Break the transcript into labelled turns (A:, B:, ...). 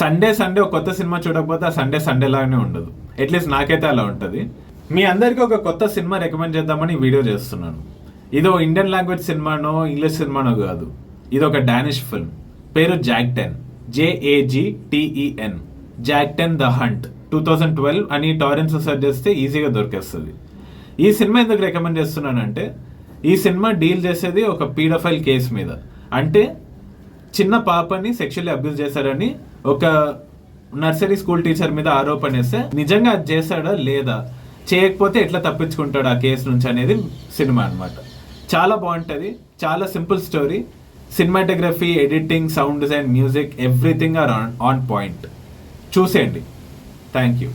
A: Sunday ఒక కొత్త cinema చూడకపోతే ఆ సండే లాగానే ఉండదు. అట్లీస్ట్ నాకైతే అలా ఉంటుంది. మీ అందరికీ ఒక కొత్త సినిమా రికమెండ్ చేద్దామని వీడియో చేస్తున్నాను. ఇదో ఇండియన్ లాంగ్వేజ్ సినిమానో ఇంగ్లీష్ సినిమానో కాదు, ఇది ఒక డానిష్ ఫిల్మ్. పేరు జాగ్టెన్, JAGTEN, జాగ్టెన్ ద హంట్. 2012 అని టారెంట్స్ సెర్చ్ చేస్తే ఈజీగా దొరికేస్తుంది. ఈ సినిమా ఎందుకు రికమెండ్ చేస్తున్నానంటే, ఈ సినిమా డీల్ చేసేది ఒక పీడోఫైల్ కేసు మీద. అంటే చిన్న పాపని సెక్షువల్లీ అబ్యూజ్ చేశాడని ఒక నర్సరీ స్కూల్ టీచర్ మీద ఆరోపణ వేస్తే నిజంగా అది చేశాడా లేదా, చేయకపోతే ఎట్లా తప్పించుకుంటాడు ఆ కేసు నుంచి అనేది సినిమా అనమాట. చాలా బాగుంటుంది, చాలా simple story. Cinematography, editing, sound design, music, everything are on point. చూసేయండి. Thank you.